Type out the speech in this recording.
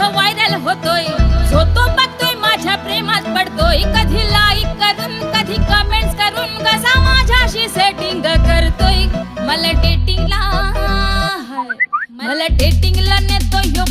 Viral होतोय, जो तो बघतोय माझ्या प्रेमात पडतोय, कधी लाईक करून कधी कमेंट्स करून कसा माझ्याशी सेटिंग करतोय. मला डेटिंगला नेतोय ह्यो